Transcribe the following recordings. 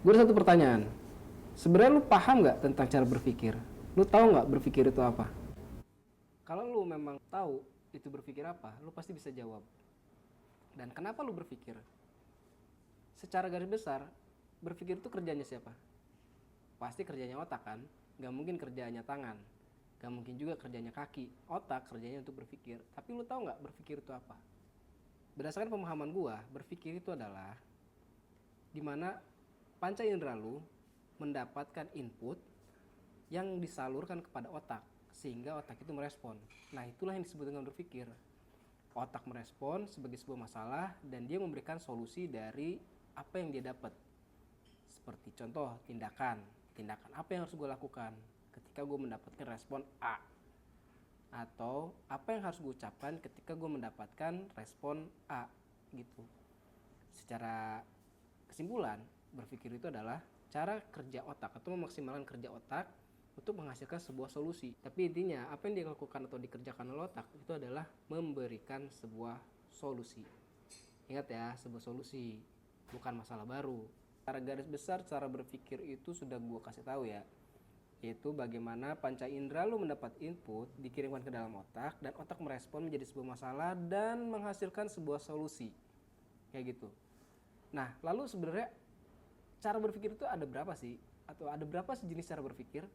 Gue ada satu pertanyaan. Sebenarnya lu paham nggak tentang cara berpikir? Lu tahu nggak berpikir itu apa? Kalau lu memang tahu itu berpikir apa, lu pasti bisa jawab. Dan kenapa lu berpikir? Secara garis besar, berpikir itu kerjanya siapa? Pasti kerjanya otak kan? Gak mungkin kerjanya tangan. Gak mungkin juga kerjanya kaki. Otak kerjanya untuk berpikir. Tapi lu tahu nggak berpikir itu apa? Berdasarkan pemahaman gua, berpikir itu adalah dimana panca indera lu mendapatkan input yang disalurkan kepada otak sehingga otak itu merespon. Nah, itulah yang disebut dengan berpikir. Otak merespon sebagai sebuah masalah dan dia memberikan solusi dari apa yang dia dapat. Seperti contoh tindakan apa yang harus gue lakukan ketika gue mendapatkan respon A, atau apa yang harus gue ucapkan ketika gue mendapatkan respon A gitu. Secara kesimpulan, berpikir itu adalah cara kerja otak atau memaksimalkan kerja otak untuk menghasilkan sebuah solusi. Tapi intinya apa yang dilakukan atau dikerjakan oleh otak itu adalah memberikan sebuah solusi. Ingat ya, sebuah solusi, bukan masalah baru. Secara garis besar cara berpikir itu sudah gue kasih tahu ya, yaitu bagaimana panca indera lu mendapat input dikirimkan ke dalam otak dan otak merespon menjadi sebuah masalah dan menghasilkan sebuah solusi kayak gitu. Nah, lalu sebenarnya cara berpikir itu ada berapa sih? Atau ada berapa sih jenis cara berpikir?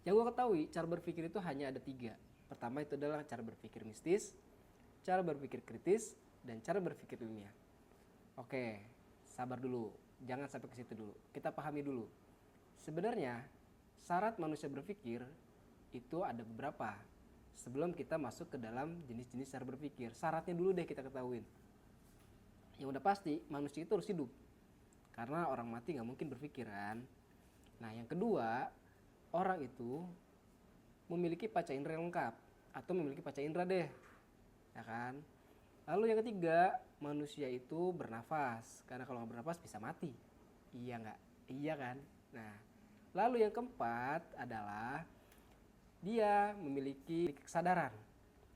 Yang gue ketahui, cara berpikir itu hanya ada 3. Pertama itu adalah cara berpikir mistis, cara berpikir kritis, dan cara berpikir ilmiah. Oke, sabar dulu, jangan sampai ke situ dulu. Kita pahami dulu. Sebenarnya syarat manusia berpikir itu ada beberapa. Sebelum kita masuk ke dalam jenis-jenis cara berpikir, syaratnya dulu deh kita ketahuin. Yang udah pasti manusia itu harus hidup, karena orang mati nggak mungkin berpikir kan. Nah, yang kedua, orang itu memiliki panca indera yang lengkap atau memiliki panca indera deh, ya kan. Lalu yang ketiga, manusia itu bernafas, karena kalau nggak bernafas bisa mati. Iya nggak? Iya kan? Nah, lalu yang keempat adalah dia memiliki kesadaran.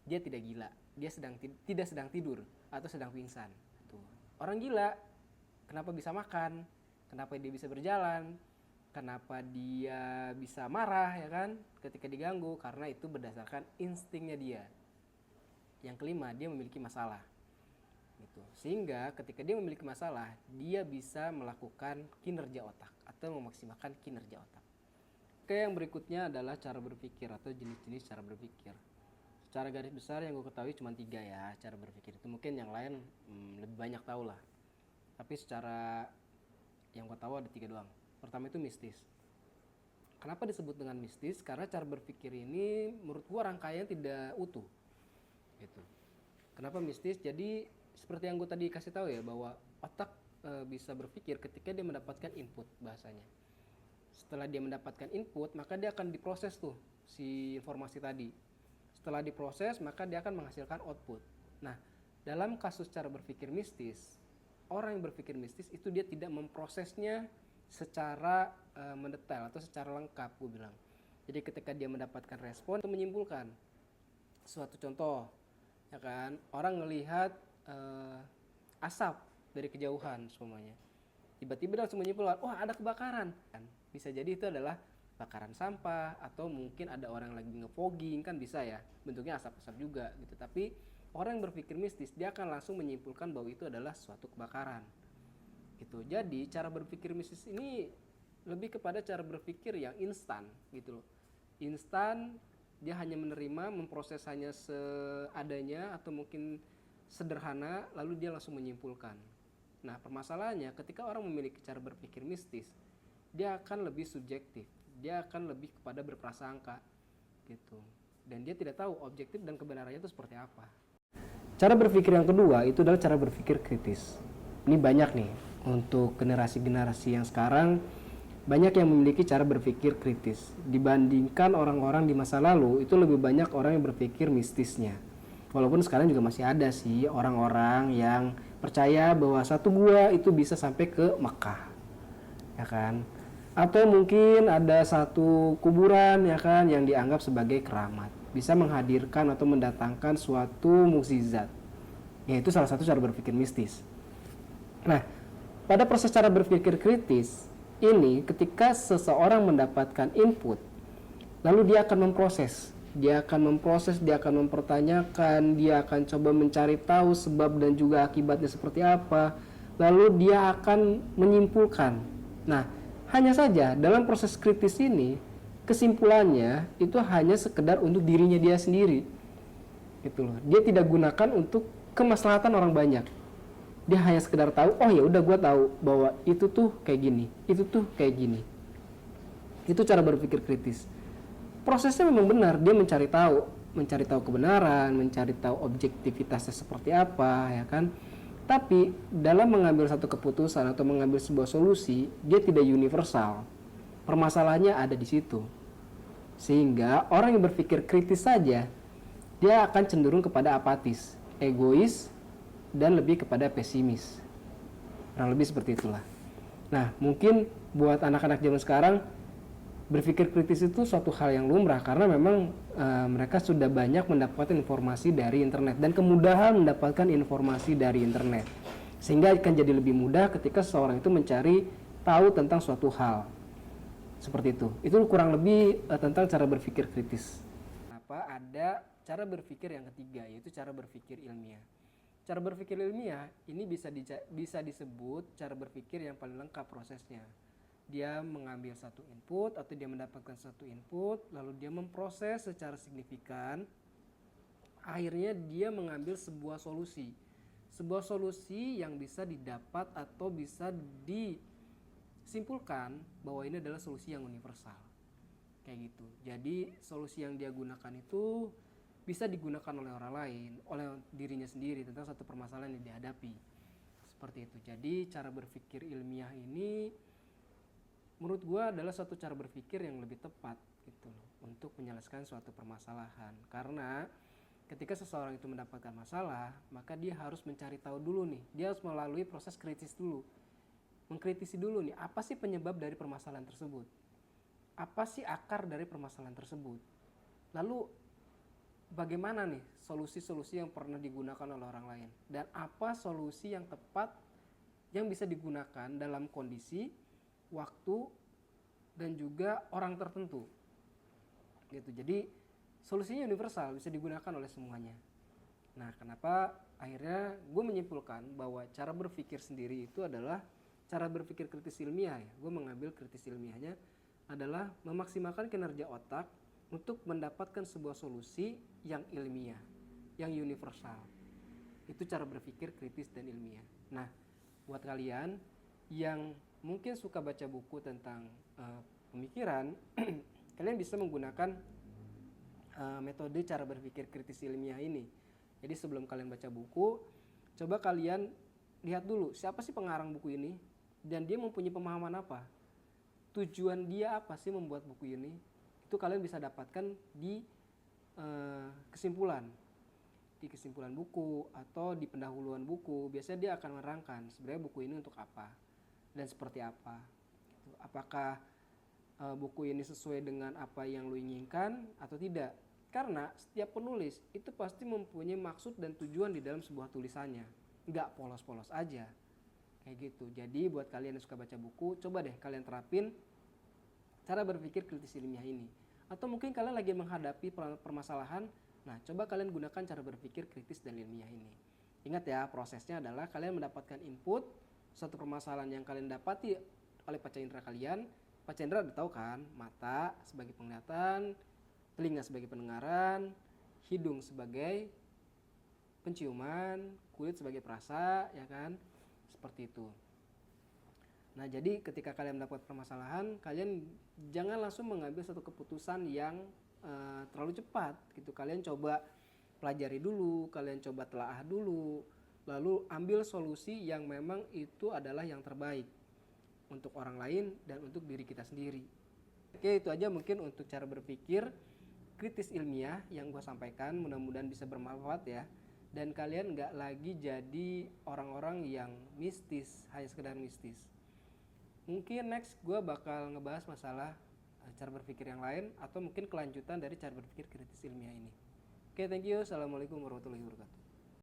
Dia tidak gila, dia tidak sedang tidur atau sedang pingsan. Tuh. Orang gila kenapa bisa makan? Kenapa dia bisa berjalan? Kenapa dia bisa marah ya kan ketika diganggu? Karena itu berdasarkan instingnya dia. Yang kelima, dia memiliki masalah gitu. Sehingga ketika dia memiliki masalah, dia bisa melakukan kinerja otak atau memaksimalkan kinerja otak. Oke, yang berikutnya adalah cara berpikir atau jenis-jenis cara berpikir. Secara garis besar yang gue ketahui cuma 3 ya cara berpikir itu. Mungkin yang lain lebih banyak tahu lah. Tapi secara yang gue tahu ada 3 doang. Pertama itu mistis. Kenapa disebut dengan mistis? Karena cara berpikir ini menurut gue rangkaian tidak utuh gitu. Kenapa mistis? Jadi seperti yang gue tadi kasih tahu ya, bahwa otak bisa berpikir ketika dia mendapatkan input bahasanya. Setelah dia mendapatkan input, maka dia akan diproses tuh si informasi tadi. Setelah diproses, maka dia akan menghasilkan output. Nah, dalam kasus cara berpikir mistis, orang yang berpikir mistis itu dia tidak memprosesnya secara mendetail atau secara lengkap, gue bilang. Jadi ketika dia mendapatkan respon itu menyimpulkan suatu contoh, ya kan, orang ngelihat asap dari kejauhan semuanya, tiba-tiba langsung menyimpulkan, wah ada kebakaran. Bisa jadi itu adalah bakaran sampah, atau mungkin ada orang lagi ngefogging, kan bisa ya, bentuknya asap-asap juga gitu. Tapi orang yang berpikir mistis dia akan langsung menyimpulkan bahwa itu adalah suatu kebakaran gitu. Jadi cara berpikir mistis ini lebih kepada cara berpikir yang instan gitu loh. Instan, dia hanya menerima, memproses hanya seadanya atau mungkin sederhana, lalu dia langsung menyimpulkan. Nah, permasalahannya ketika orang memiliki cara berpikir mistis, dia akan lebih subjektif, dia akan lebih kepada berprasangka gitu, dan dia tidak tahu objektif dan kebenarannya itu seperti apa. Cara berpikir yang kedua itu adalah cara berpikir kritis. Ini banyak nih untuk generasi-generasi yang sekarang, banyak yang memiliki cara berpikir kritis dibandingkan orang-orang di masa lalu. Itu lebih banyak orang yang berpikir mistisnya. Walaupun sekarang juga masih ada sih orang-orang yang percaya bahwa satu gua itu bisa sampai ke Mekah, ya kan? Atau mungkin ada satu kuburan, ya kan, yang dianggap sebagai keramat, bisa menghadirkan atau mendatangkan suatu mukjizat. Yaitu salah satu cara berpikir mistis. Nah, pada proses cara berpikir kritis ini, ketika seseorang mendapatkan input, lalu dia akan memproses, dia akan mempertanyakan, dia akan coba mencari tahu sebab dan juga akibatnya seperti apa, lalu dia akan menyimpulkan. Nah, hanya saja dalam proses kritis ini, kesimpulannya itu hanya sekedar untuk dirinya dia sendiri, gitu loh. Dia tidak gunakan untuk kemaslahatan orang banyak. Dia hanya sekedar tahu, oh ya udah gue tahu bahwa itu tuh kayak gini, itu tuh kayak gini. Itu cara berpikir kritis. Prosesnya memang benar, dia mencari tahu kebenaran, mencari tahu objektivitasnya seperti apa, ya kan. Tapi dalam mengambil satu keputusan atau mengambil sebuah solusi, dia tidak universal. Permasalahannya ada di situ. Sehingga orang yang berpikir kritis saja, dia akan cenderung kepada apatis, egois, dan lebih kepada pesimis. Kurang lebih seperti itulah. Nah, mungkin buat anak-anak zaman sekarang, berpikir kritis itu suatu hal yang lumrah karena memang mereka sudah banyak mendapatkan informasi dari internet dan kemudahan mendapatkan informasi dari internet, sehingga akan jadi lebih mudah ketika seseorang itu mencari tahu tentang suatu hal seperti itu. Itu kurang lebih tentang cara berpikir kritis. Ada cara berpikir yang ketiga, yaitu cara berpikir ilmiah. Cara berpikir ilmiah ini bisa disebut cara berpikir yang paling lengkap prosesnya. Dia mengambil satu input atau dia mendapatkan satu input, lalu dia memproses secara signifikan. Akhirnya dia mengambil sebuah solusi. Sebuah solusi yang bisa didapat atau bisa disimpulkan bahwa ini adalah solusi yang universal. Kayak gitu. Jadi solusi yang dia gunakan itu bisa digunakan oleh orang lain, oleh dirinya sendiri tentang satu permasalahan yang dihadapi. Seperti itu. Jadi cara berpikir ilmiah ini menurut gue adalah suatu cara berpikir yang lebih tepat gitu loh, untuk menyelesaikan suatu permasalahan. Karena ketika seseorang itu mendapatkan masalah, maka dia harus mencari tahu dulu nih. Dia harus melalui proses kritis dulu. Mengkritisi dulu nih, apa sih penyebab dari permasalahan tersebut? Apa sih akar dari permasalahan tersebut? Lalu bagaimana nih solusi-solusi yang pernah digunakan oleh orang lain, dan apa solusi yang tepat yang bisa digunakan dalam kondisi, waktu, dan juga orang tertentu gitu. Jadi solusinya universal, bisa digunakan oleh semuanya. Nah, kenapa akhirnya gue menyimpulkan bahwa cara berpikir sendiri itu adalah cara berpikir kritis ilmiah ya. Gue mengambil kritis ilmiahnya adalah memaksimalkan kinerja otak untuk mendapatkan sebuah solusi yang ilmiah, yang universal. Itu cara berpikir kritis dan ilmiah. Nah, buat kalian yang mungkin suka baca buku tentang pemikiran, kalian bisa menggunakan metode cara berpikir kritis ilmiah ini. Jadi sebelum kalian baca buku, coba kalian lihat dulu siapa sih pengarang buku ini dan dia mempunyai pemahaman apa. Tujuan dia apa sih membuat buku ini? Itu kalian bisa dapatkan di kesimpulan. Di kesimpulan buku atau di pendahuluan buku, biasanya dia akan menerangkan sebenarnya buku ini untuk apa dan seperti apa. Apakah buku ini sesuai dengan apa yang lo inginkan atau tidak? Karena setiap penulis itu pasti mempunyai maksud dan tujuan di dalam sebuah tulisannya, nggak polos-polos aja kayak gitu. Jadi buat kalian yang suka baca buku, coba deh kalian terapin cara berpikir kritis ilmiah ini. Atau mungkin kalian lagi menghadapi permasalahan, nah coba kalian gunakan cara berpikir kritis dan ilmiah ini. Ingat ya, prosesnya adalah kalian mendapatkan input suatu permasalahan yang kalian dapati oleh panca indera kalian. Panca indera udah tahu kan, mata sebagai penglihatan, telinga sebagai pendengaran, hidung sebagai penciuman, kulit sebagai perasa, ya kan? Seperti itu. Nah, jadi ketika kalian mendapat permasalahan, kalian jangan langsung mengambil satu keputusan yang terlalu cepat gitu. Kalian coba pelajari dulu, kalian coba telaah dulu, lalu ambil solusi yang memang itu adalah yang terbaik untuk orang lain dan untuk diri kita sendiri. Oke, itu aja mungkin untuk cara berpikir kritis ilmiah yang gue sampaikan. Mudah-mudahan bisa bermanfaat ya, dan kalian nggak lagi jadi orang-orang yang mistis, hanya sekedar mistis. Mungkin next gue bakal ngebahas masalah cara berpikir yang lain, atau mungkin kelanjutan dari cara berpikir kritis ilmiah ini. Oke, thank you. Assalamualaikum warahmatullahi wabarakatuh.